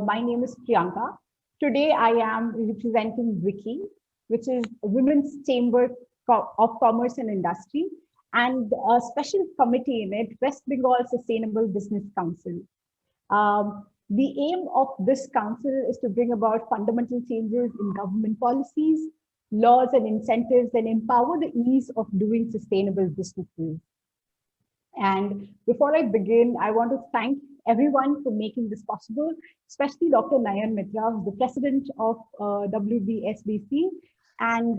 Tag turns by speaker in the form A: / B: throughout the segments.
A: My name is Priyanka. Today I am representing WICI, which is Women's Chamber of Commerce and Industry, and a special committee in it, West Bengal Sustainable Business Council. The aim of this council is to bring about fundamental changes in government policies, laws and incentives, and empower the ease of doing sustainable businesses. And before I begin, I want to thank everyone for making this possible, especially Dr. Nayan Mitra, who's the president of WBSBC, and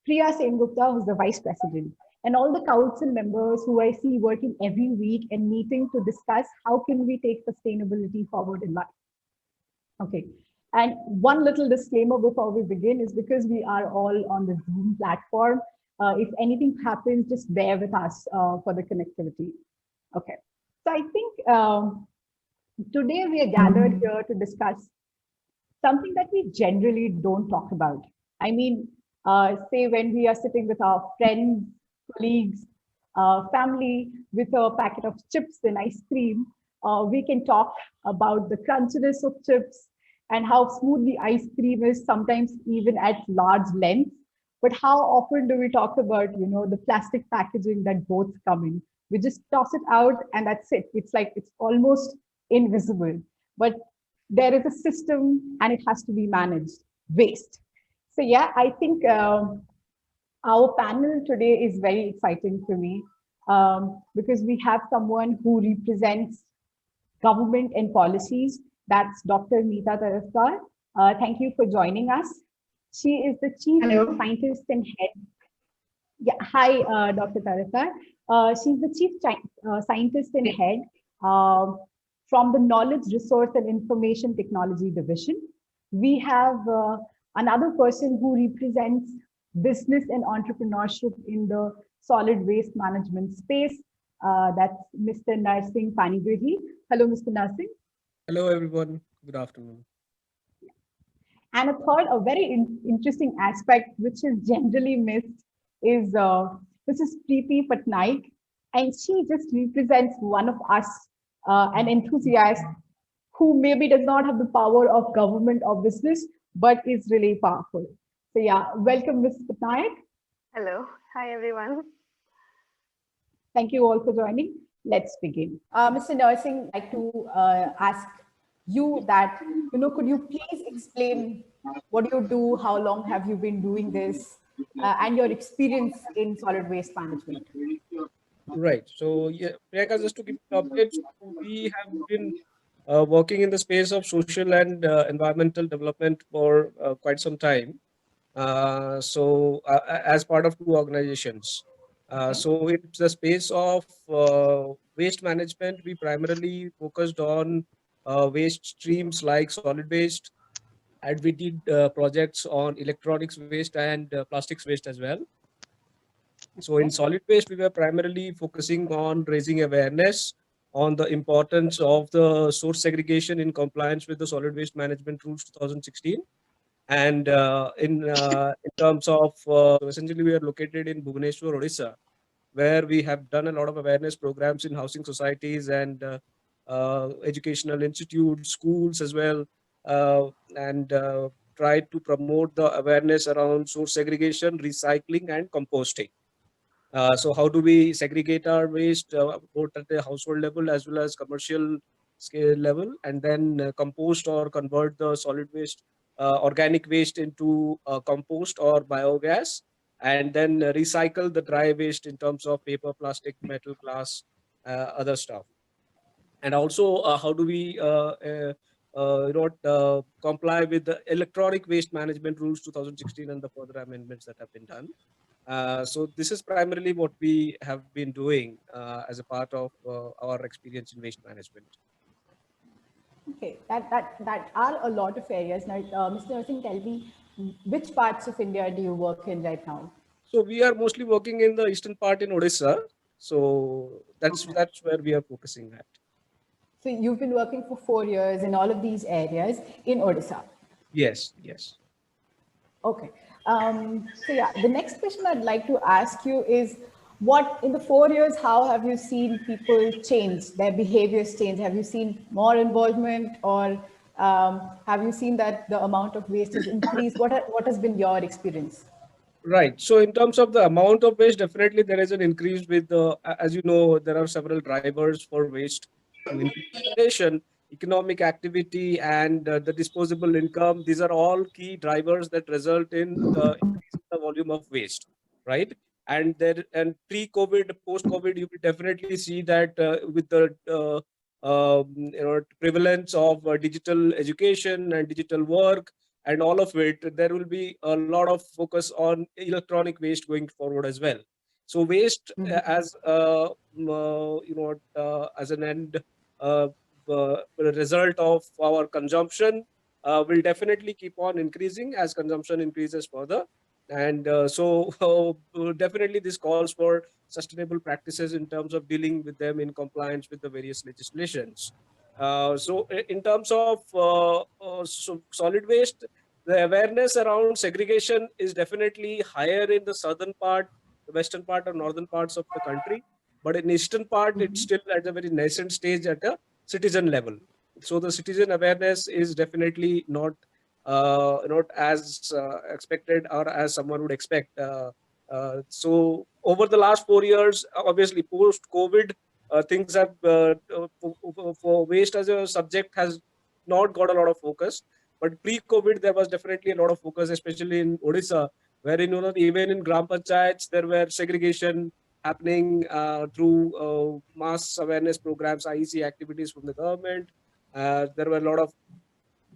A: Priya Sengupta, who's the vice president, and all the council members who I see working every week and meeting to discuss how can we take sustainability forward in life. Okay. And one little disclaimer before we begin is because we are all on the Zoom platform. If anything happens, just bear with us for the connectivity. Okay. So I think today we are gathered here to discuss something that we generally don't talk about. I mean, say when we are sitting with our friends, colleagues, family with a packet of chips and ice cream, we can talk about the crunchiness of chips and how smooth the ice cream is, sometimes even at large lengths. But how often do we talk about, the plastic packaging that both come in? We just toss it out and that's it. It's like it's almost invisible. But there is a system and it has to be managed. Waste. So yeah, I think our panel today is very exciting for me because we have someone who represents government and policies. That's Dr. Meeta Tarafkar. Thank you for joining us. She is the chief scientist and head. Yeah, hi, Dr. Tarafkar. She's the chief scientist and head from the Knowledge, Resource and Information Technology Division. We have another person who represents business and entrepreneurship in the solid waste management space. That's Mr. Narsingh Panigrahi. Hello, Mr. Narsingh.
B: Hello, everyone. Good afternoon.
A: And a third, a very interesting aspect, which is generally missed, is Mrs. Preeti Patnaik. And she just represents one of us, an enthusiast who maybe does not have the power of government or business, but is really powerful. So yeah, welcome, Mrs. Patnaik.
C: Hello. Hi, everyone.
A: Thank you all for joining. Let's begin. Mr. Narsingh, I'd like to ask you that, could you please explain what you do, how long have you been doing this, and your experience in solid waste management?
B: Right. So, yeah, Priyanka, just to give an update, we have been working in the space of social and environmental development for quite some time. As part of two organizations. So it's the space of waste management. We primarily focused on waste streams like solid waste, and we did projects on electronics waste and plastics waste as well. So in solid waste, we were primarily focusing on raising awareness on the importance of the source segregation in compliance with the Solid Waste Management Rules 2016. And in terms of, essentially we are located in Bhubaneswar, Odisha, where we have done a lot of awareness programs in housing societies and educational institutes, schools as well, and tried to promote the awareness around source segregation, recycling and composting. So how do we segregate our waste both at the household level as well as commercial scale level, and then compost or convert the solid waste, organic waste into compost or biogas, and then recycle the dry waste in terms of paper, plastic, metal, glass, other stuff. And also how do we comply with the electronic waste management rules 2016 and the further amendments that have been done. So this is primarily what we have been doing as a part of our experience in waste management.
A: Okay, that are a lot of areas. Now, Mr. Narsingh, tell me, which parts of India do you work in right now?
B: So we are mostly working in the eastern part in Odisha. So that's where we are focusing at.
A: So you've been working for 4 years in all of these areas in Odisha.
B: Yes, yes.
A: Okay. So yeah, the next question I'd like to ask you is, what in the 4 years, how have you seen people change, their behaviors change? Have you seen more involvement or Have you seen that the amount of waste has increased? What has been your experience?
B: Right. So in terms of the amount of waste, definitely there is an increase with the, as you know, there are several drivers for waste to increase population, economic activity, and the disposable income. These are all key drivers that result in the increase in the volume of waste, right? And there, and pre-COVID, post-COVID, you will definitely see that with the prevalence of digital education and digital work and all of it, there will be a lot of focus on electronic waste going forward as well. So waste as as an end result of our consumption will definitely keep on increasing as consumption increases further. And definitely this calls for sustainable practices in terms of dealing with them in compliance with the various legislations. In terms of solid waste, the awareness around segregation is definitely higher in the southern part, the western part, or northern parts of the country. But in eastern part, it's still at a very nascent stage at a citizen level. So the citizen awareness is definitely not as expected or as someone would expect. So over the last 4 years, obviously post COVID, things have for waste as a subject has not got a lot of focus. But pre-COVID, there was definitely a lot of focus, especially in Odisha, wherein even in Gram Panchayats, there were segregation happening through mass awareness programs, IEC activities from the government. There were a lot of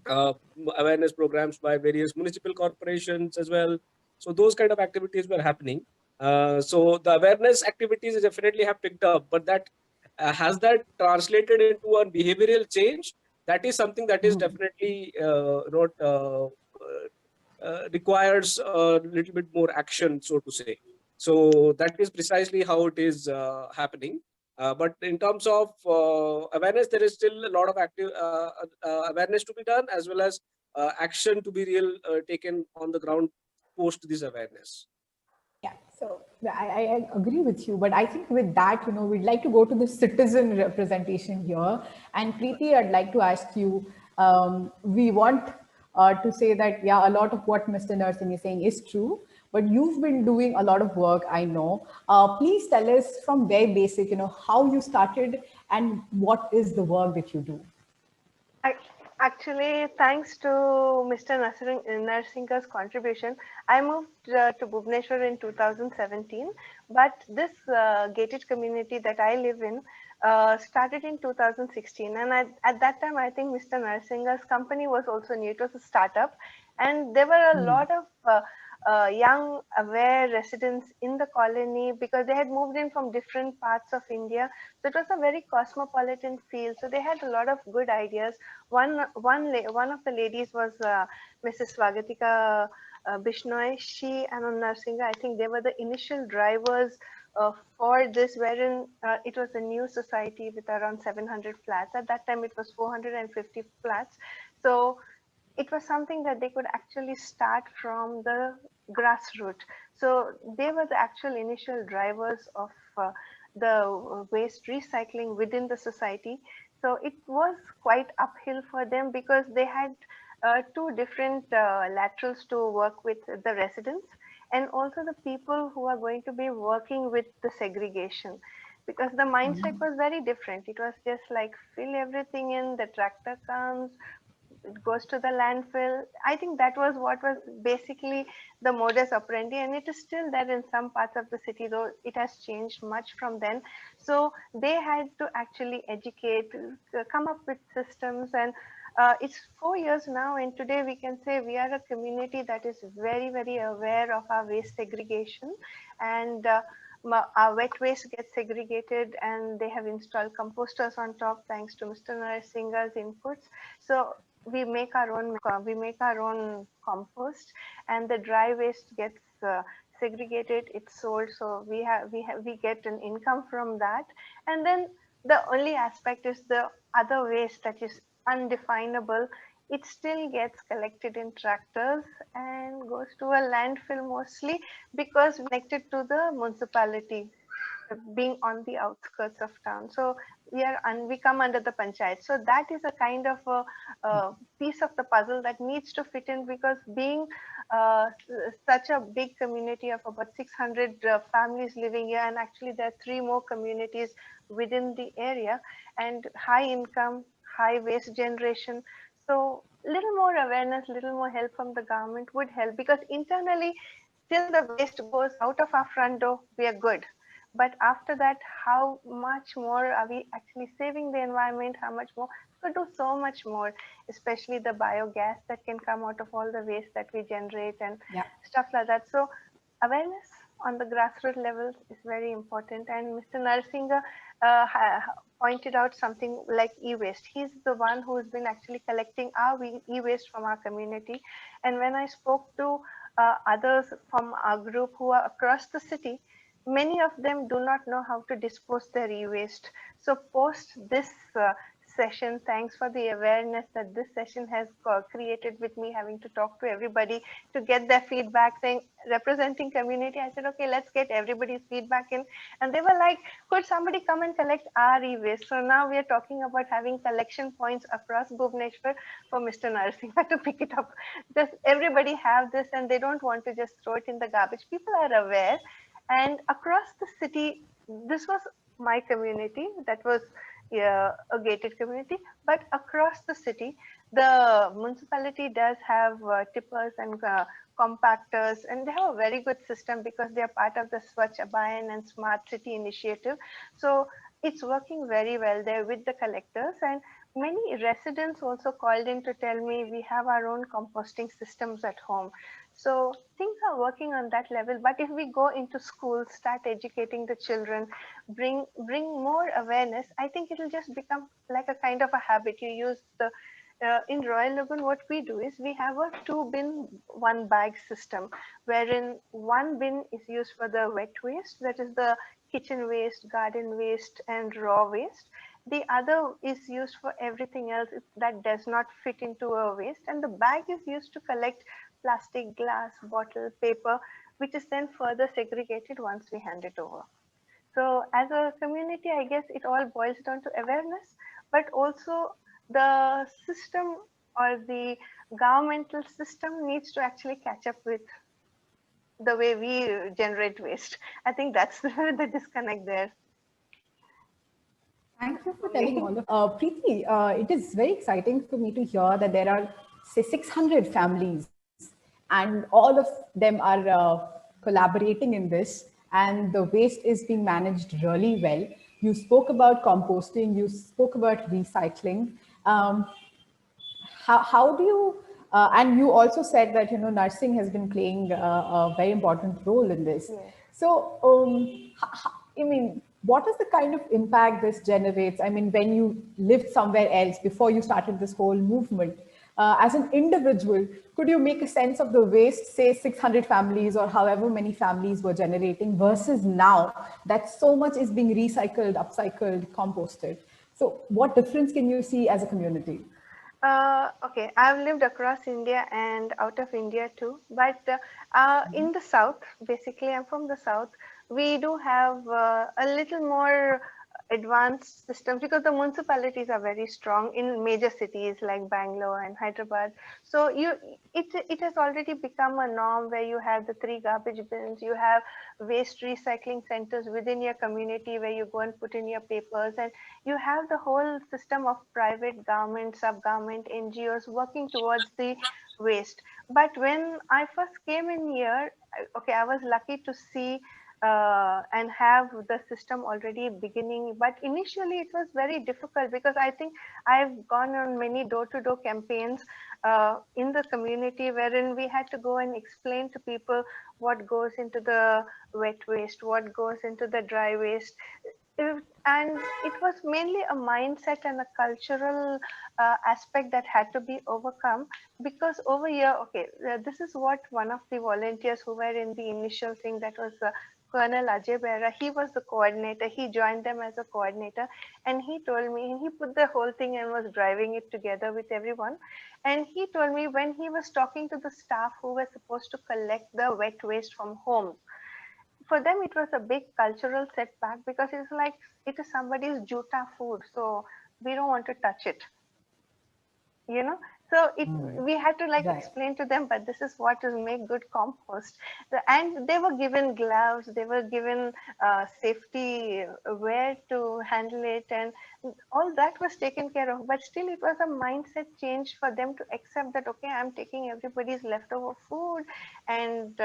B: uh, awareness programs by various municipal corporations as well. So those kind of activities were happening. So the awareness activities definitely have picked up, but that has that translated into a behavioral change? That is something that is definitely not requires a little bit more action, so to say. So that is precisely how it is happening. But in terms of awareness, there is still a lot of active awareness to be done, as well as action to be taken on the ground post this awareness.
A: Yeah, so I agree with you, but I think with that, we'd like to go to the citizen representation here. And Preeti, I'd like to ask you, we want to say that, yeah, a lot of what Mr. Nursing is saying is true, but you've been doing a lot of work, I know. Please tell us from very basic, how you started and what is the work that you do.
C: Actually, thanks to Mr. Narsinga's contribution, I moved to Bhubaneswar in 2017. But this gated community that I live in started in 2016. And at that time, I think Mr. Narsinga's company was also new. It was a startup. And there were a lot of young, aware residents in the colony because they had moved in from different parts of India. So it was a very cosmopolitan feel. So they had a lot of good ideas. One of the ladies was Mrs. Swagatika Bishnoi. She and Narsinga, I think they were the initial drivers for this, wherein it was a new society with around 700 flats. At that time, it was 450 flats. So it was something that they could actually start from the grassroots. So they were the actual initial drivers of the waste recycling within the society. So it was quite uphill for them because they had two different laterals to work with the residents and also the people who are going to be working with the segregation, because the mindset was very different. It was just like fill everything in, the tractor comes, it goes to the landfill. I think that was what was basically the modus operandi, and it is still there in some parts of the city, though it has changed much from then. So they had to actually educate, come up with systems, and it's 4 years now, and today we can say we are a community that is very, very aware of our waste segregation, and our wet waste gets segregated, and they have installed composters on top thanks to Mr. Narsinga's inputs. So we make our own compost, and the dry waste gets segregated, it's sold, so we get an income from that. And then the only aspect is the other waste that is undefinable. It still gets collected in tractors and goes to a landfill mostly because connected to the municipality. being on the outskirts of town. So we come under the panchayat. So that is a kind of a piece of the puzzle that needs to fit in, because being such a big community of about 600 families living here, and actually there are three more communities within the area, and high income, high waste generation. So little more awareness, little more help from the government would help, because internally, till the waste goes out of our front door, we are good. But after that, how much more are we actually saving the environment? How much more? We could do so much more, especially the biogas that can come out of all the waste that we generate and
A: Yeah.
C: stuff like that. So awareness on the grassroots level is very important. And Mr. Narsinga pointed out something like e-waste. He's the one who's been actually collecting our e-waste from our community. And when I spoke to others from our group who are across the city, many of them do not know how to dispose their e-waste. So post this session, thanks for the awareness that this session has created with me having to talk to everybody to get their feedback, saying representing community. I said, okay, let's get everybody's feedback in. And they were like, could somebody come and collect our e-waste? So now we are talking about having collection points across Bhubaneswar for Mr. Narasimha to pick it up. Does everybody have this and they don't want to just throw it in the garbage? People are aware. And across the city, this was my community, that was a gated community, but across the city, the municipality does have tippers and compactors, and they have a very good system because they are part of the Swachh Abhiyan and Smart City initiative. So it's working very well there with the collectors, and many residents also called in to tell me we have our own composting systems at home. So things are working on that level. But if we go into schools, start educating the children, bring more awareness, I think it'll just become like a kind of a habit. You use the in Royal Lagoon, what we do is we have a 2 bin 1 bag system, wherein 1 bin is used for the wet waste, that is the kitchen waste, garden waste, and raw waste. The other is used for everything else that does not fit into a waste, and the bag is used to collect plastic, glass, bottle, paper, which is then further segregated once we hand it over. So as a community, I guess it all boils down to awareness, but also the system or the governmental system needs to actually catch up with the way we generate waste. I think that's the disconnect there.
A: Thank you for telling all of Preeti, it is very exciting for me to hear that there are, say, 600 families and all of them are collaborating in this, and the waste is being managed really well. You spoke about composting, you spoke about recycling. How do you, and you also said that, nursing has been playing a very important role in this.
C: Yes.
A: So, I mean, what is the kind of impact this generates? I mean, when you lived somewhere else before you started this whole movement, as an individual, could you make a sense of the waste, say 600 families or however many families were generating versus now that so much is being recycled, upcycled, composted? So what difference can you see as a community?
C: Okay, I've lived across India and out of India too. But in the south, basically, I'm from the south. We do have a little more advanced systems because the municipalities are very strong in major cities like Bangalore and Hyderabad. So it has already become a norm where you have the 3 garbage bins, you have waste recycling centers within your community where you go and put in your papers, and you have the whole system of private, government, sub-government, NGOs working towards the waste. But when I first came in here, okay, I was lucky to see and have the system already beginning. But initially it was very difficult because I think I've gone on many door-to-door campaigns in the community wherein we had to go and explain to people what goes into the wet waste, what goes into the dry waste. And it was mainly a mindset and a cultural aspect that had to be overcome, because over here, okay, this is what one of the volunteers who were in the initial thing, that was Colonel Ajay Behra, he was the coordinator. He joined them as a coordinator, and he told me, he put the whole thing and was driving it together with everyone. And he told me when he was talking to the staff who were supposed to collect the wet waste from homes, for them it was a big cultural setback, because it's like it is somebody's juta food, so we don't want to touch it, you know. So it,
A: Right.
C: we had to like
A: Right.
C: explain to them, but this is what will make good compost. And they were given gloves, they were given safety wear to handle it, and all that was taken care of. But still it was a mindset change for them to accept that, okay, I'm taking everybody's leftover food and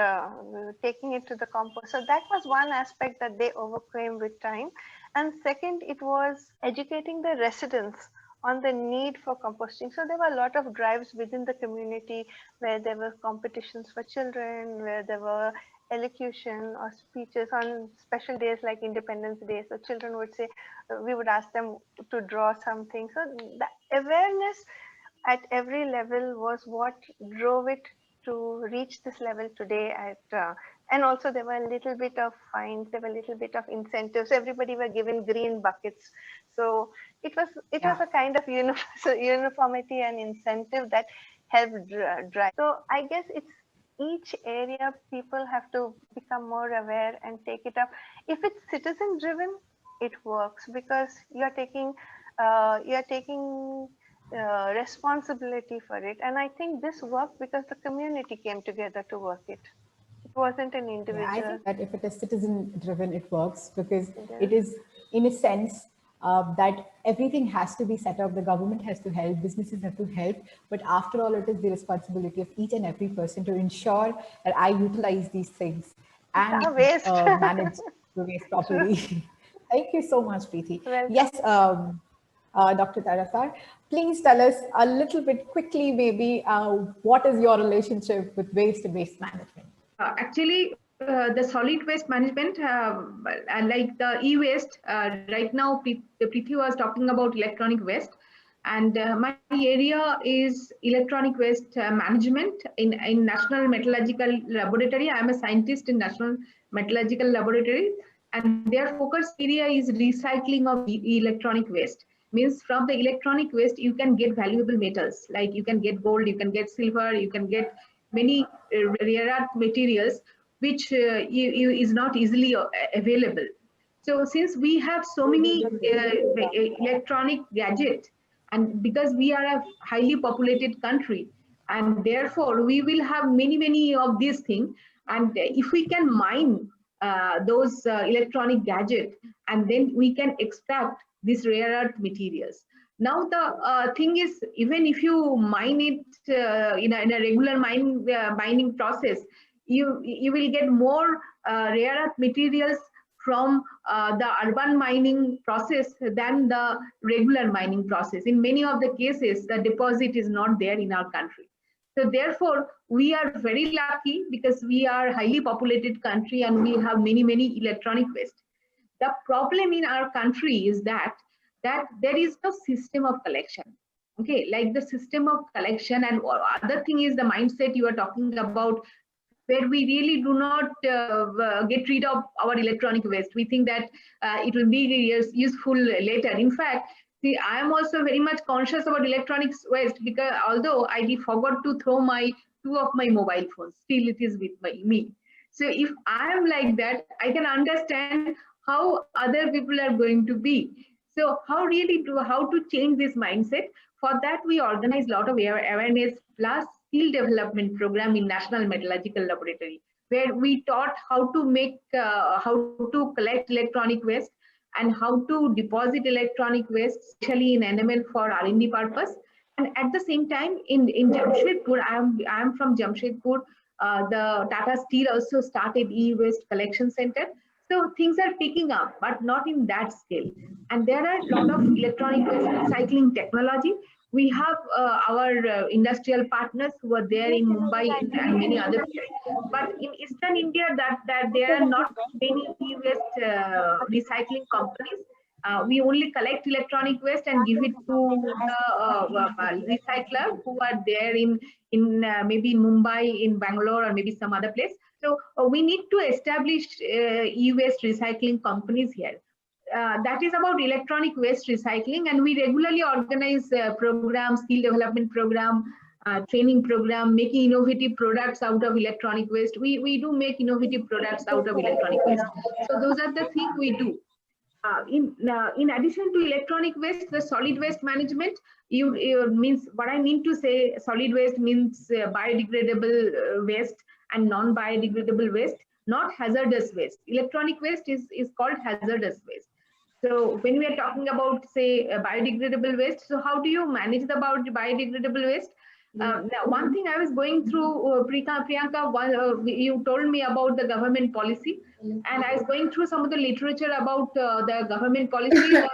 C: taking it to the compost. So that was one aspect that they overcame with time. And second, it was educating the residents on the need for composting. So there were a lot of drives within the community where there were competitions for children, where there were elocution or speeches on special days like Independence Day. So children would say, we would ask them to draw something. So the awareness at every level was what drove it to reach this level today at and also there were a little bit of fines, there were a little bit of incentives, everybody were given green buckets. So it was
A: Yeah.
C: a kind of universal uniformity and incentive that helped drive. So I guess it's each area people have to become more aware and take it up. If it's citizen driven, it works because you're taking responsibility for it. And I think this worked because the community came together to work it. It wasn't an
A: Yeah, I
C: individual.
A: think that if it is citizen driven, it works because
C: It
A: it
C: is.
A: is, in a sense, that everything has to be set up. The government has to help, businesses have to help. But after all, it is the responsibility of each and every person to ensure that I utilize these things
C: It's
A: and
C: our waste.
A: manage the waste
C: True.
A: properly. Thank you so much, Preeti.
C: Welcome.
A: Yes, Dr. Tarasar, please tell us a little bit quickly, maybe, what is your relationship with waste and waste management?
D: Actually, the solid waste management, like the e-waste, right now, Preeti was talking about electronic waste. And my area is electronic waste management in National Metallurgical Laboratory. I am a scientist in National Metallurgical Laboratory, and their focus area is recycling of electronic waste. Means from the electronic waste, you can get valuable metals, like you can get gold, you can get silver, you can get many rare earth materials which is not easily available. So since we have so many electronic gadgets, and because we are a highly populated country, and therefore we will have many of these things, and if we can mine those electronic gadgets, and then we can extract these rare earth materials. Now the thing is, even if you mine it in a regular mining process, you will get more rare earth materials from the urban mining process than the regular mining process. In many of the cases, the deposit is not there in our country. So therefore, we are very lucky because we are a highly populated country and we have many electronic waste. The problem in our country is that there is no system of collection. Okay, like the system of collection, and other thing is the mindset you are talking about, where we really do not get rid of our electronic waste. We think that it will be useful later. In fact, see, I am also very much conscious about electronics waste, because although I forgot to throw two of my mobile phones, still it is with me. So if I am like that, I can understand how other people are going to be. So how to change this mindset? For that, we organize a lot of awareness plus skill development program in National Metallurgical Laboratory, where we taught how to collect electronic waste and how to deposit electronic waste, especially in NML for R&D purpose. And at the same time, in Jamshedpur, I am from Jamshedpur. The Tata Steel also started e-waste collection center. So things are picking up, but not in that scale. And there are a lot of electronic waste recycling technology. We have our industrial partners who are there in Mumbai and many other places. But in Eastern India, that there are not many e-waste recycling companies. We only collect electronic waste and give it to the recycler who are there in maybe in Mumbai, in Bangalore, or maybe some other place. So we need to establish e-waste recycling companies here. That is about electronic waste recycling, and we regularly organize programs, skill development program, training program, making innovative products out of electronic waste. We do make innovative products out of electronic waste. So those are the things we do. In addition to electronic waste, the solid waste management, means what I mean to say, solid waste means biodegradable waste and non-biodegradable waste, not hazardous waste. Electronic waste is called hazardous waste. So when we are talking about, say, biodegradable waste, so how do you manage the biodegradable waste? Now, one thing I was going through, Priyanka, you told me about the government policy, and I was going through some of the literature about the government policy, the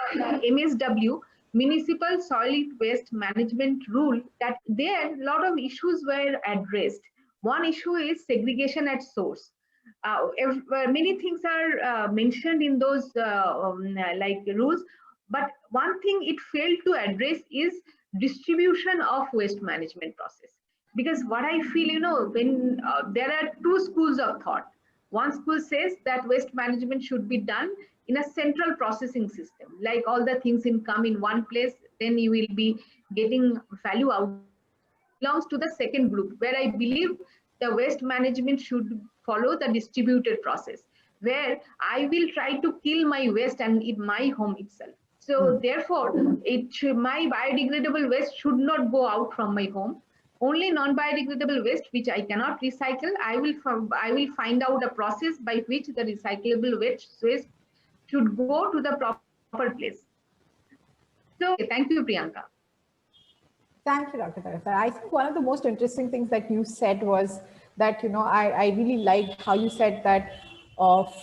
D: MSW, Municipal Solid Waste Management Rule, that there a lot of issues were addressed. One issue is segregation at source. Many things are mentioned in those like rules, but one thing it failed to address is distribution of waste management process. Because what I feel, when there are two schools of thought. One school says that waste management should be done in a central processing system, like all the things come in one place, then you will be getting value out. Belongs to the second group, where I believe the waste management should follow the distributed process, where I will try to kill my waste and in my home itself. So therefore, my biodegradable waste should not go out from my home. Only non-biodegradable waste, which I cannot recycle, I will find out a process by which the recyclable waste should go to the proper place. So thank you, Priyanka.
A: Thank you, Dr. Tarafar. I think one of the most interesting things that you said was that, I really liked how you said that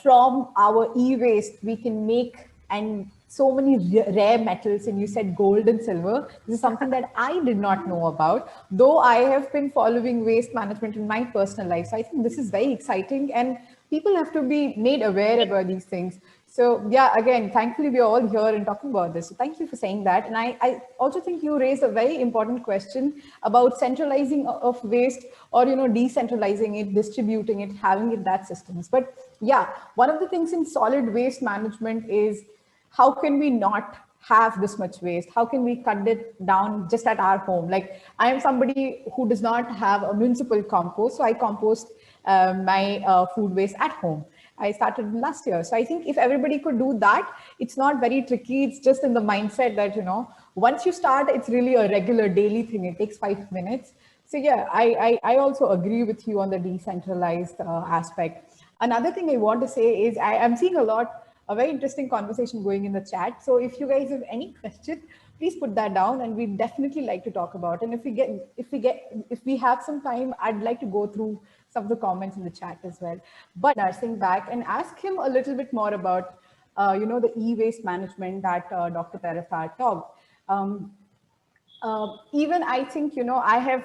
A: from our e-waste, we can make and so many rare metals, and you said gold and silver. This is something that I did not know about, though I have been following waste management in my personal life. So I think this is very exciting, and people have to be made aware about these things. So yeah, again, thankfully we're all here and talking about this. So thank you for saying that. And I also think you raised a very important question about centralizing of waste, or, decentralizing it, distributing it, having it that systems. But yeah, one of the things in solid waste management is, how can we not have this much waste? How can we cut it down just at our home? Like, I am somebody who does not have a municipal compost, so I compost my food waste at home. I started last year. So I think if everybody could do that, it's not very tricky. It's just in the mindset that, once you start, it's really a regular daily thing. It takes 5 minutes. So yeah, I also agree with you on the decentralized aspect. Another thing I want to say is I'm seeing a very interesting conversation going in the chat. So if you guys have any question, please put that down, and we'd definitely like to talk about. And if we have some time, I'd like to go through some of the comments in the chat as well. But nursing back and ask him a little bit more about, the e-waste management that Dr. Tarafar talked. Even I think, I have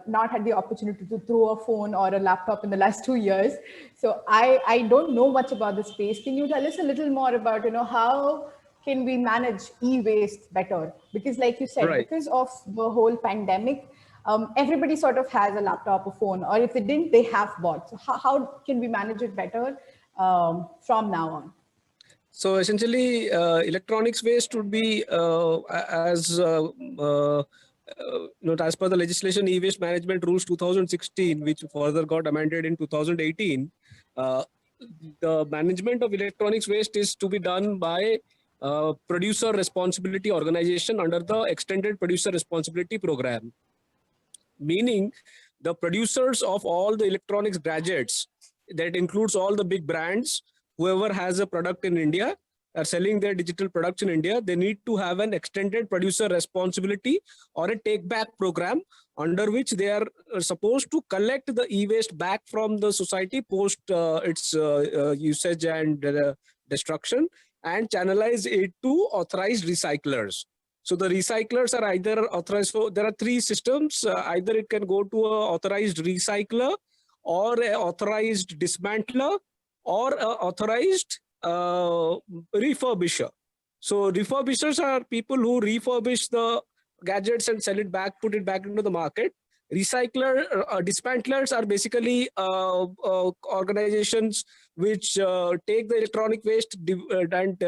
A: not had the opportunity to throw a phone or a laptop in the last 2 years. So I don't know much about the space. Can you tell us a little more about, how can we manage e-waste better? Because like you said,
B: Right.
A: because of the whole pandemic, everybody sort of has a laptop or phone, or if they didn't, they have bought. So how can we manage it better from now on?
B: So essentially, electronics waste would be as per the legislation, e-waste management rules 2016, which further got amended in 2018. The management of electronics waste is to be done by producer responsibility organization under the extended producer responsibility program. Meaning the producers of all the electronics gadgets, that includes all the big brands, whoever has a product in India, are selling their digital products in India, they need to have an extended producer responsibility or a take back program, under which they are supposed to collect the e-waste back from the society post its usage and destruction, and channelize it to authorized recyclers. So the recyclers are either authorized. So there are three systems. Either it can go to an authorized recycler, or an authorized dismantler, or an authorized refurbisher. So refurbishers are people who refurbish the gadgets and sell it back, put it back into the market. Dismantlers are basically organizations which take the electronic waste and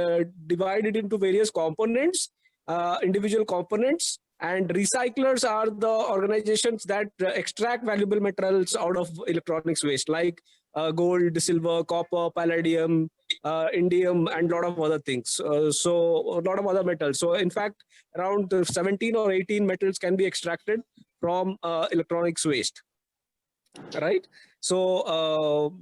B: divide it into various components, individual components, And recyclers are the organizations that extract valuable metals out of electronics waste, like gold, silver, copper, palladium, indium, and a lot of other things. So a lot of other metals. So in fact, around 17 or 18 metals can be extracted from electronics waste, right? So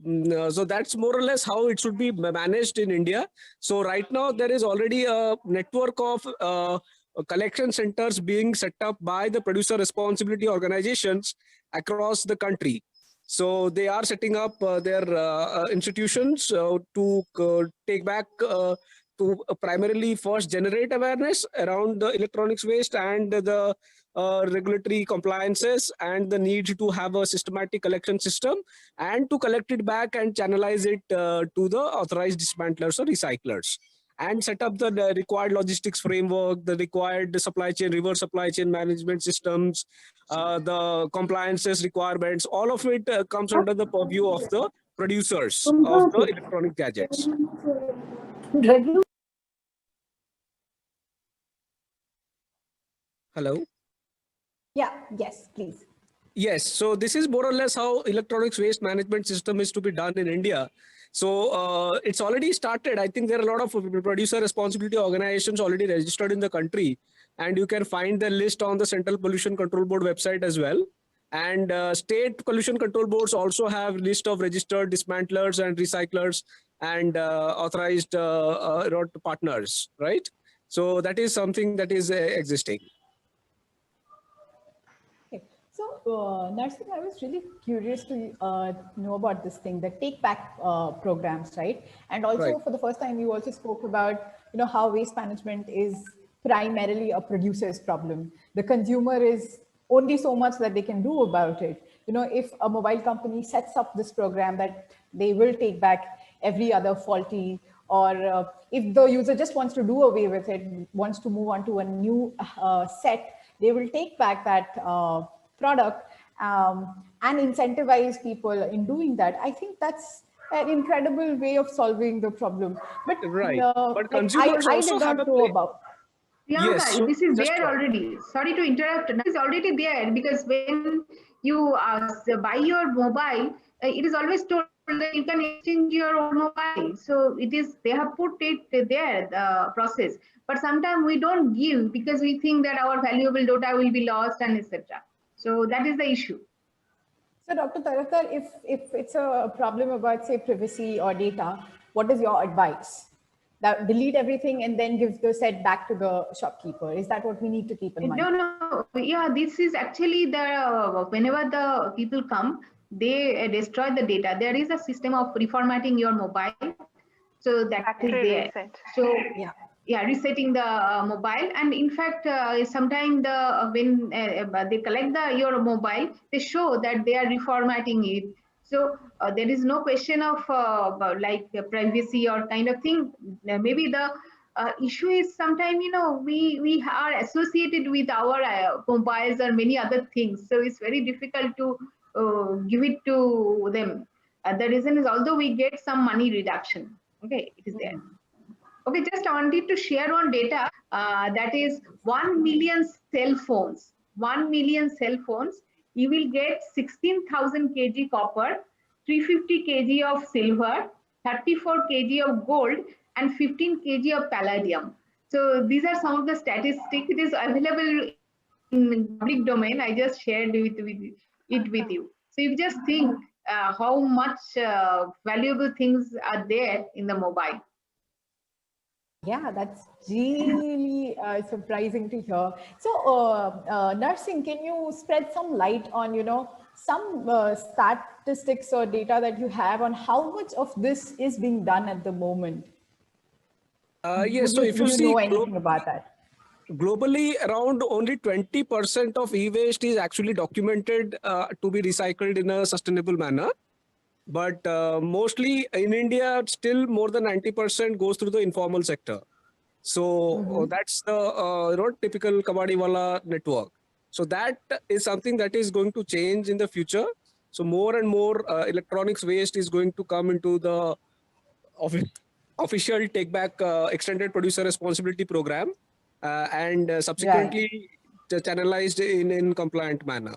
B: so that's more or less how it should be managed in India. So right now there is already a network of collection centers being set up by the producer responsibility organizations across the country. So they are setting up their institutions to take back to primarily first generate awareness around the electronics waste and the regulatory compliances and the need to have a systematic collection system, and to collect it back and channelize it to the authorized dismantlers or recyclers, and set up the required logistics framework, the required supply chain, reverse supply chain management systems, the compliances requirements. All of it comes under the purview of the producers of the electronic gadgets. Hello?
A: Yeah, yes, please.
B: Yes, so this is more or less how electronics waste management system is to be done in India. So it's already started. I think there are a lot of producer responsibility organizations already registered in the country, and you can find the list on the Central Pollution Control Board website as well. And state pollution control boards also have list of registered dismantlers and recyclers and authorized partners, right? So that is something that is existing.
A: So, Narsingh, I was really curious to know about this thing, the take back programs, right? And also,
B: Right.
A: for the first time, you also spoke about, how waste management is primarily a producer's problem. The consumer is only so much that they can do about it. If a mobile company sets up this program that they will take back every other faulty, or if the user just wants to do away with it, wants to move on to a new set, they will take back that product and incentivize people in doing that. I think that's an incredible way of solving the problem. But
B: Right. But
A: like
B: consumers
A: I
B: also
A: did
B: have
A: not
B: a
A: know
B: play.
A: about.
D: Priyanka,
B: Yes, so
D: this is
B: just
D: there already. Sorry to interrupt. This is already there because when you buy your mobile, it is always told that you can exchange your old mobile. So it is, they have put it there, the process. But sometimes we don't give because we think that our valuable data will be lost and etc. So that is the issue.
A: So, Dr. Tarakar, if it's a problem about, say, privacy or data, what is your advice? That delete everything and then give the set back to the shopkeeper. Is that what we need to keep in mind?
D: No. Yeah, this is actually the whenever the people come, they destroy the data. There is a system of reformatting your mobile, so that
C: Factory
D: is there.
C: reset.
D: So
A: Yeah,
D: resetting the mobile, and in fact, sometimes when they collect your mobile, they show that they are reformatting it. So there is no question of like privacy or kind of thing. Maybe the issue is sometimes we are associated with our mobiles or many other things, so it's very difficult to give it to them. The reason is, although we get some money reduction, okay, it is there. Okay, just I wanted to share one data that is 1 million cell phones. 1 million cell phones, you will get 16,000 kg copper, 350 kg of silver, 34 kg of gold, and 15 kg of palladium. So these are some of the statistics. It is available in public domain. I just shared it with you. So you just think how much valuable things are there in the mobile.
A: Yeah, that's really surprising to hear. So, Narsingh, can you spread some light on, some statistics or data that you have on how much of this is being done at the moment?
B: yes, so if you
A: Would you
B: see
A: know anything about that?
B: globally, around only 20% of e-waste is actually documented to be recycled in a sustainable manner. But mostly in India, still more than 90% goes through the informal sector. So that's the typical kabadiwala network. So that is something that is going to change in the future. So more and more electronics waste is going to come into the official take back extended producer responsibility program, and subsequently channelized in compliant manner.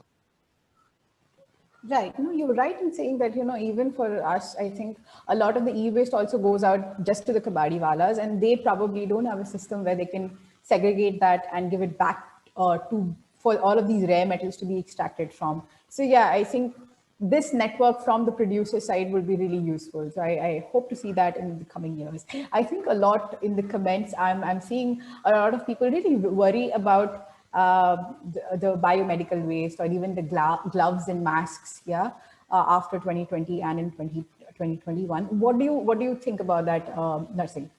A: Right. No, you're right in saying that, even for us, I think a lot of the e-waste also goes out just to the kabadi walas, and they probably don't have a system where they can segregate that and give it back for all of these rare metals to be extracted from. So yeah, I think this network from the producer side will be really useful. So I hope to see that in the coming years. I think a lot in the comments, I'm seeing a lot of people really worry about the biomedical waste or even the gloves and masks, yeah, after 2020 and in 2021. What do you think about that, nursing?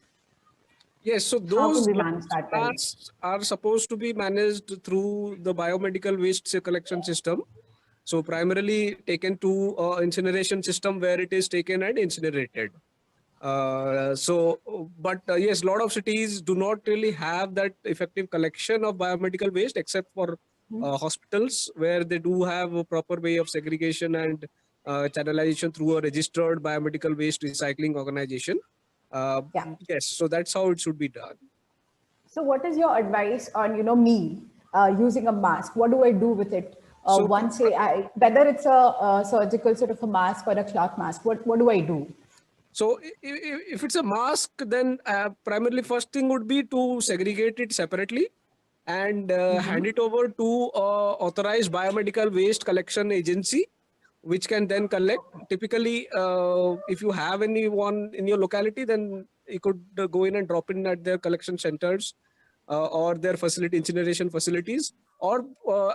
B: Yes, so
A: How can
B: those
A: we manage that well?
B: plants are supposed to be managed through the biomedical waste collection system. So primarily taken to incineration system where it is taken and incinerated. Yes, a lot of cities do not really have that effective collection of biomedical waste except for hospitals where they do have a proper way of segregation and channelization through a registered biomedical waste recycling organization. Uh,
A: Yeah.
B: yes, so that's how it should be done.
A: So what is your advice on, me using a mask? What do I do with it?
B: So
A: Whether it's a surgical sort of a mask or a cloth mask, what do I do?
B: So if it's a mask, then primarily first thing would be to segregate it separately and hand it over to authorized biomedical waste collection agency, which can then collect. Typically, if you have anyone in your locality, then you could go in and drop in at their collection centers or their incineration facilities, or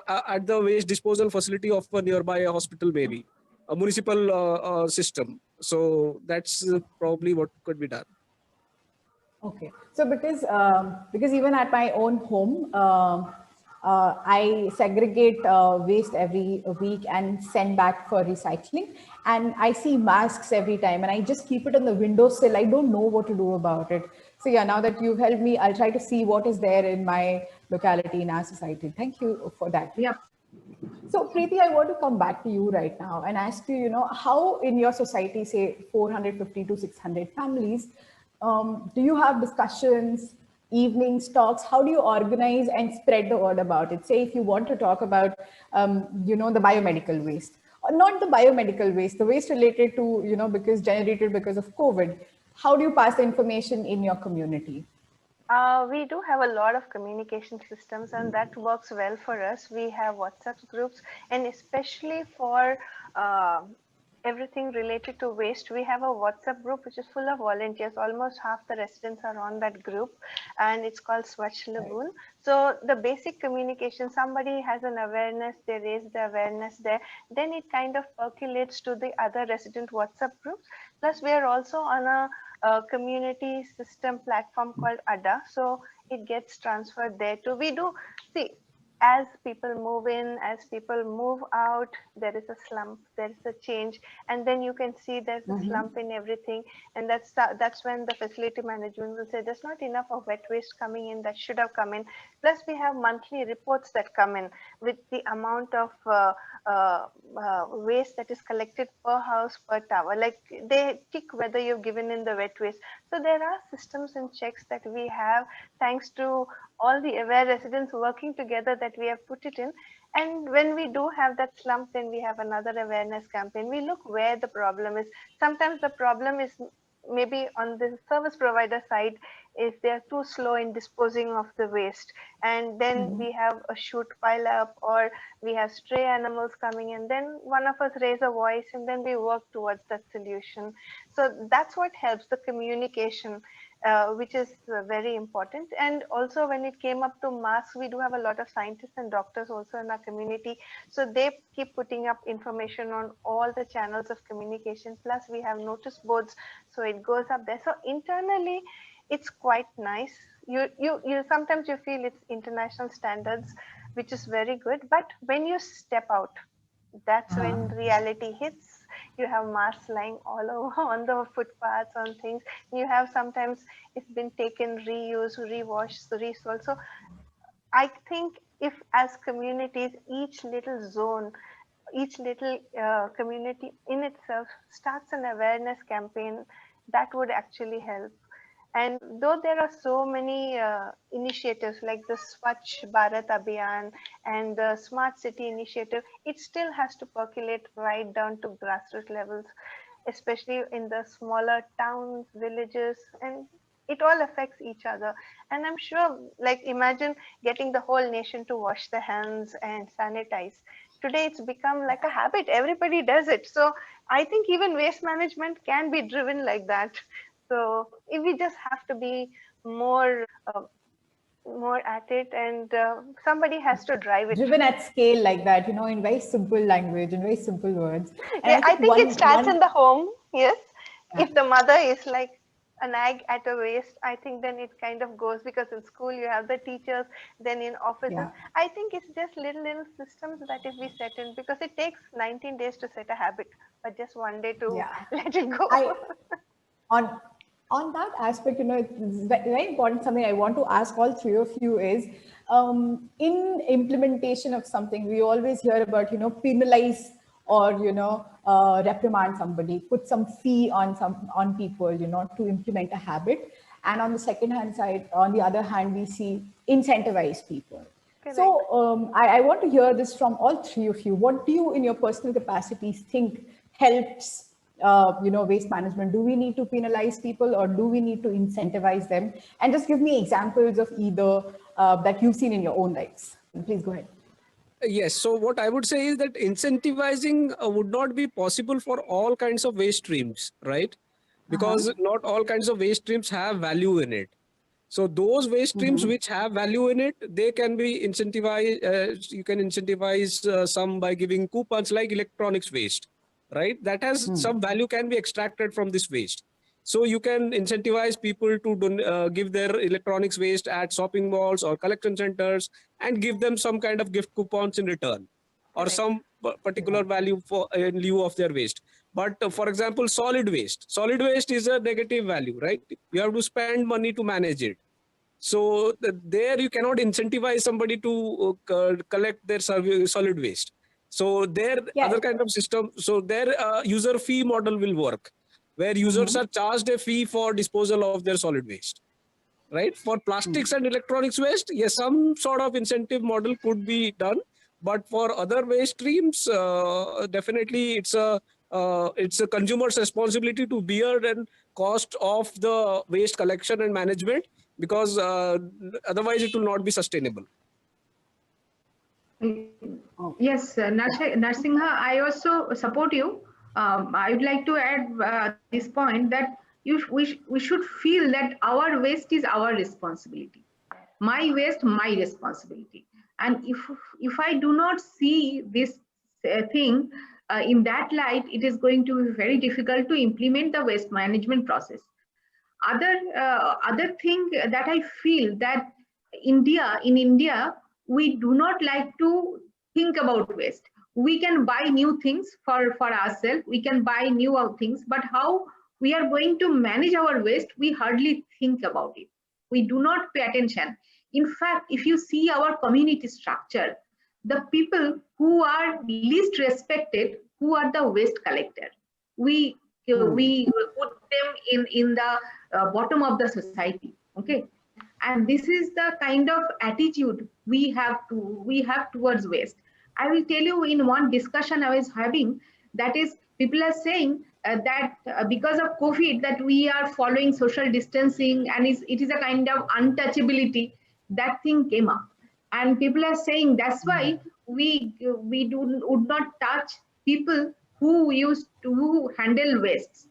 B: at the waste disposal facility of a nearby hospital, maybe a municipal system. So that's probably what could be done.
A: Okay, so because even at my own home, I segregate waste every week and send back for recycling. And I see masks every time, and I just keep it on the windowsill. I don't know what to do about it. So yeah, now that you've helped me, I'll try to see what is there in my locality, in our society. Thank you for that.
D: Yeah.
A: So, Preeti, I want to come back to you right now and ask you, how in your society, say 450 to 600 families, do you have discussions, evenings, talks? How do you organize and spread the word about it? Say, if you want to talk about, the biomedical waste, or not the biomedical waste, the waste related to, because generated because of COVID. How do you pass the information in your community?
C: We do have a lot of communication systems, and that works well for us. We have WhatsApp groups, and especially for everything related to waste, we have a WhatsApp group which is full of volunteers. Almost half the residents are on that group, and it's called Swachh Lagoon. So the basic communication, somebody has an awareness, they raise the awareness there, then it kind of percolates to the other resident WhatsApp groups. Plus, we are also on a community system platform called ADA. So it gets transferred there too. We do see, as people move in, as people move out, there is a slump, there is a change, and then you can see there's a slump in everything. And that's when the facility management will say there's not enough of wet waste coming in that should have come in. Plus, we have monthly reports that come in with the amount of waste that is collected per house, per tower. Like they tick whether you've given in the wet waste. So there are systems and checks that we have, thanks to all the aware residents working together, that we have put it in. And when we do have that slump, then we have another awareness campaign. We look where the problem is. Sometimes the problem is maybe on the service provider side, if they're too slow in disposing of the waste, and then we have a shoot pile up, or we have stray animals coming in, then one of us raise a voice and then we work towards that solution. So that's what helps, the communication, which is very important. And also when it came up to masks, we do have a lot of scientists and doctors also in our community, so they keep putting up information on all the channels of communication. Plus we have notice boards, so it goes up there. So internally it's quite nice. You sometimes you feel it's international standards, which is very good, but when you step out, that's when reality hits. You have masks lying all over on the footpaths, on things. You have sometimes it's been taken, reused, rewashed, resold. So I think if as communities, each little zone, each little community in itself starts an awareness campaign, that would actually help. And though there are so many initiatives like the Swachh Bharat Abhiyan and the Smart City Initiative, it still has to percolate right down to grassroots levels, especially in the smaller towns, villages, and it all affects each other. And I'm sure, like, imagine getting the whole nation to wash their hands and sanitize. Today, it's become like a habit. Everybody does it. So I think even waste management can be driven like that. So if we just have to be more more at it, and somebody has to drive it.
A: Driven at scale like that, you know, in very simple language, in very simple words. And
C: Yeah, I think
A: one,
C: it starts in the home. Yes,
A: Yeah.
C: if the mother is like a nag at a waist, I think then it kind of goes, because in school you have the teachers, then in offices.
A: Yeah.
C: I think it's just little systems that if we set in, because it takes 19 days to set a habit, but just one day to
A: Yeah.
C: let it go.
A: on that aspect, you know, it's very important. Something I want to ask all three of you is, in implementation of something, we always hear about, you know, penalize or, you know, reprimand somebody, put some fee on people, you know, to implement a habit. And on the second hand side, on the other hand, we see incentivize people.
C: Correct.
A: So I want to hear this from all three of you. What do you, in your personal capacities, think helps, you know, waste management? Do we need to penalize people, or do we need to incentivize them? And just give me examples of either that you've seen in your own lives. Please go ahead.
B: Yes. So what I would say is that incentivizing would not be possible for all kinds of waste streams, right? Because not all kinds of waste streams have value in it. So those waste streams which have value in it, they can be incentivized. You can incentivize some by giving coupons, like electronics waste, right? That has some value can be extracted from this waste. So you can incentivize people to give their electronics waste at shopping malls or collection centers and give them some kind of gift coupons in return, or
C: Correct.
B: some particular value for in lieu of their waste. But for example, solid waste is a negative value, right? You have to spend money to manage it. So there you cannot incentivize somebody to collect their solid waste. So there other kind of system. So their user fee model will work, where users are charged a fee for disposal of their solid waste. Right? For plastics and electronics waste, yes, some sort of incentive model could be done. But for other waste streams, definitely it's a consumer's responsibility to bear the cost of the waste collection and management, because otherwise it will not be sustainable.
D: Yes, Narsimha, I also support you. I would like to add this point that we should feel that our waste is our responsibility. My waste, my responsibility. And if I do not see this thing in that light, it is going to be very difficult to implement the waste management process. Other thing that I feel that in India, we do not like to think about waste. We can buy new things for ourselves. We can buy new things, but how we are going to manage our waste, we hardly think about it. We do not pay attention. In fact, if you see our community structure, the people who are least respected, who are the waste collector, we put them in the bottom of the society. Okay, and this is the kind of attitude we have towards waste. I will tell you, in one discussion I was having, that is, people are saying that because of COVID, that we are following social distancing, and it is a kind of untouchability. That thing came up, and people are saying that's why we would not touch people who handle waste.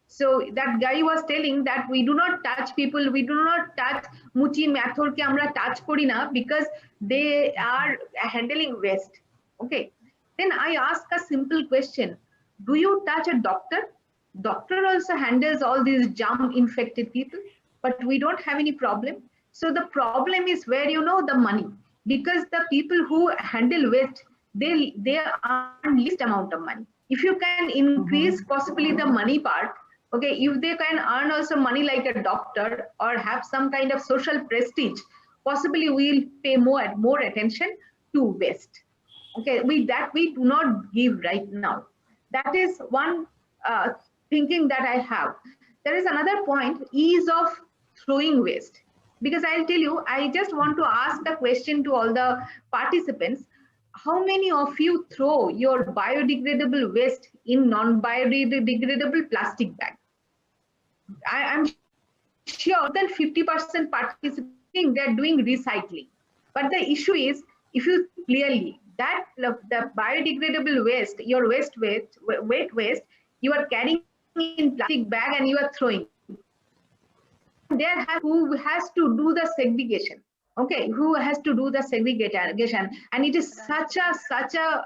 D: So that guy was telling that we do not touch people, we do not touch Muchi Mathur ke amra touch kori na, because they are handling waste. Okay. Then I ask a simple question. Do you touch a doctor? Doctor also handles all these germ infected people, but we don't have any problem. So the problem is where, you know, the money, because the people who handle waste, they earn least amount of money. If you can increase possibly the money part, okay, if they can earn also money like a doctor or have some kind of social prestige, possibly we'll pay more attention to waste. Okay, we do not give right now. That is one thinking that I have. There is another point, ease of throwing waste. Because I'll tell you, I just want to ask the question to all the participants. How many of you throw your biodegradable waste in non-biodegradable plastic bag? I'm sure more than 50% participating, they're doing recycling. But the issue is, if you clearly that the biodegradable waste, your wet waste, you are carrying in plastic bag and you are throwing. There who has to do the segregation. Okay, who has to do the segregation, and it is such a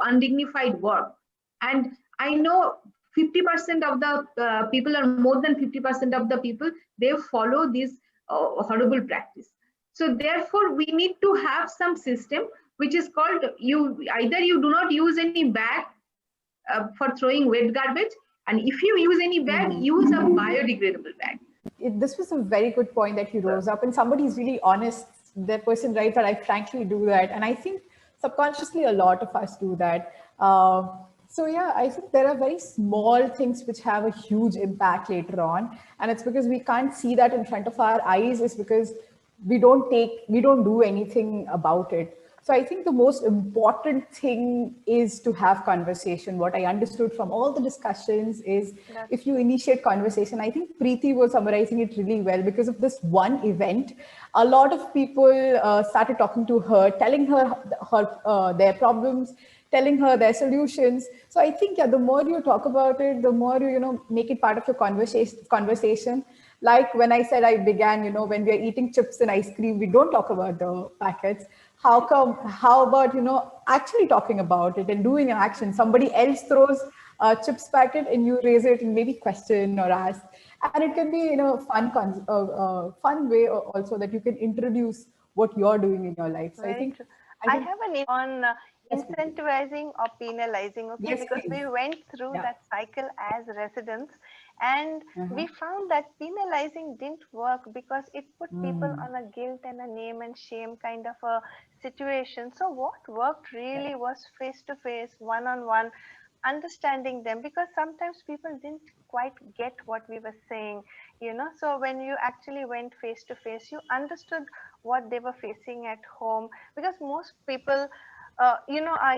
D: undignified work. And I know 50% of the people, or more than 50% of the people, they follow this horrible practice. So therefore, we need to have some system which is called, either you do not use any bag for throwing wet garbage, and if you use any bag, use a biodegradable bag.
A: This was a very good point that you rose up, and somebody's really honest, that person, right? But I frankly do that, and I think subconsciously a lot of us do that. So yeah, I think there are very small things which have a huge impact later on, and it's because we can't see that in front of our eyes. It's because we don't do anything about it. So I think the most important thing is to have conversation. What I understood from all the discussions is, if you initiate conversation, I think Preeti was summarizing it really well. Because of this one event, a lot of people started talking to her, telling her their problems, telling her their solutions. So I think, yeah, the more you talk about it, the more you make it part of your conversation. Like when I said I began, when we are eating chips and ice cream, we don't talk about the packets. How about, actually talking about it and doing an action? Somebody else throws a chips packet and you raise it and maybe question or ask. And it can be, fun way also that you can introduce what you're doing in your life. So I think
C: I have an on incentivizing or penalizing, okay?
A: Yes,
C: because
A: please.
C: we went through that cycle as residents, and we found that penalizing didn't work because it put people on a guilt and a name and shame kind of a situation. So what worked really was face to face, one-on-one, understanding them, because sometimes people didn't quite get what we were saying, so when you actually went face to face, you understood what they were facing at home. Because most people, our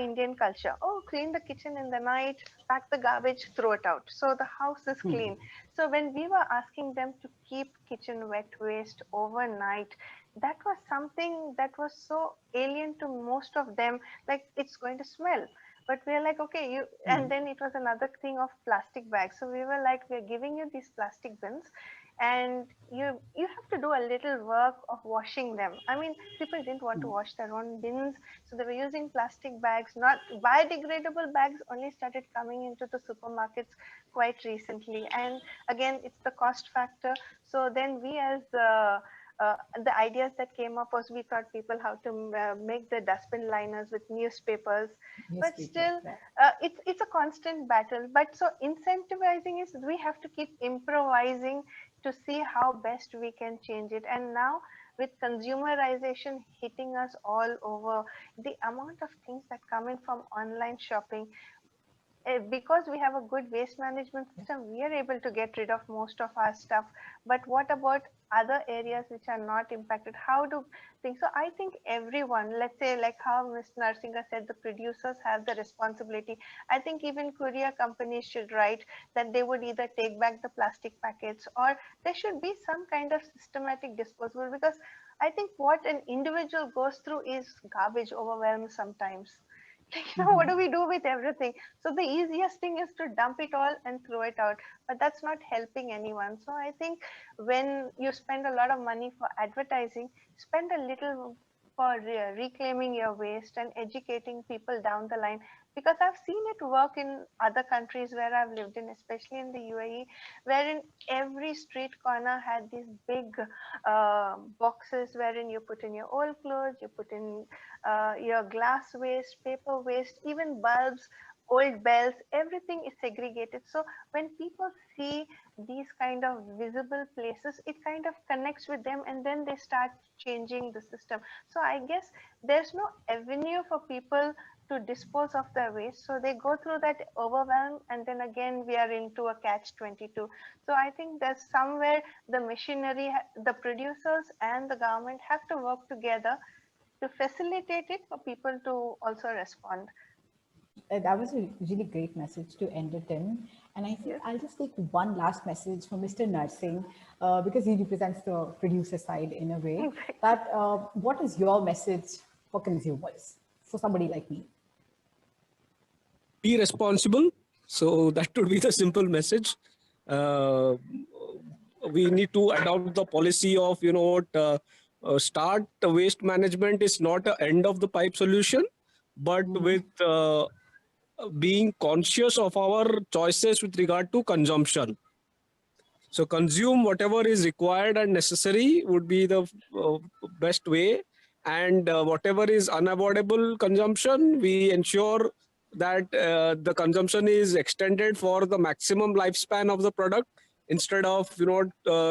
C: Indian culture, clean the kitchen in the night, pack the garbage, throw it out, so the house is clean. So when we were asking them to keep kitchen wet waste overnight, that was something that was so alien to most of them, like it's going to smell. But we're like, okay, and then it was another thing of plastic bags. So we were like, we're giving you these plastic bins, and you have to do a little work of washing them. I mean, people didn't want to wash their own bins, so they were using plastic bags. Not biodegradable bags only started coming into the supermarkets quite recently. And again, it's the cost factor. So then we, as the ideas that came up was, we taught people how to make the dustbin liners with newspapers. But still, it's a constant battle. But so incentivizing is, we have to keep improvising to see how best we can change it. And now, with consumerization hitting us all over, the amount of things that come in from online shopping, because we have a good waste management system, we are able to get rid of most of our stuff. But what about other areas which are not impacted? How do things? So I think everyone, let's say, like how Ms. Narsinga said, the producers have the responsibility. I think even courier companies should write that they would either take back the plastic packets, or there should be some kind of systematic disposal. Because I think what an individual goes through is garbage overwhelm sometimes. What do we do with everything? So the easiest thing is to dump it all and throw it out, but that's not helping anyone. So I think when you spend a lot of money for advertising, spend a little for reclaiming your waste and educating people down the line. Because I've seen it work in other countries where I've lived in, especially in the UAE, wherein every street corner had these big boxes wherein you put in your old clothes, you put in your glass waste, paper waste, even bulbs, old bells, everything is segregated. So when people see these kind of visible places, it kind of connects with them, and then they start changing the system. So I guess there's no avenue for people to dispose of their waste. So they go through that overwhelm, and then again we are into a catch-22. So I think there's somewhere the machinery, the producers and the government have to work together to facilitate it for people to also respond.
A: That was a really great message to end it in. And I think
C: Yes.
A: I'll just take one last message from Mr. Narsingh, because he represents the producer side in a way. That what is your message for consumers, for somebody like me?
B: Be responsible. So that would be the simple message. We need to adopt the policy of, start waste management is not an end of the pipe solution, but with being conscious of our choices with regard to consumption. So consume whatever is required and necessary would be the best way. And whatever is unavoidable consumption, we ensure that the consumption is extended for the maximum lifespan of the product. Instead of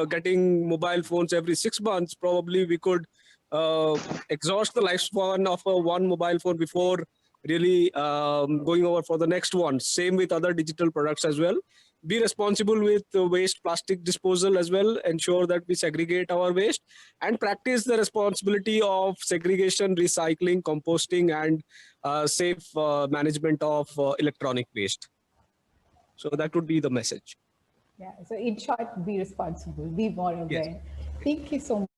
B: getting mobile phones every 6 months, probably we could exhaust the lifespan of one mobile phone before really going over for the next one. Same with other digital products as well. Be responsible with waste plastic disposal as well. Ensure that we segregate our waste and practice the responsibility of segregation, recycling, composting, and safe management of electronic waste. So that would be the message.
A: Yeah. So in short, be responsible, be more aware.
B: Yes.
A: Thank you so much.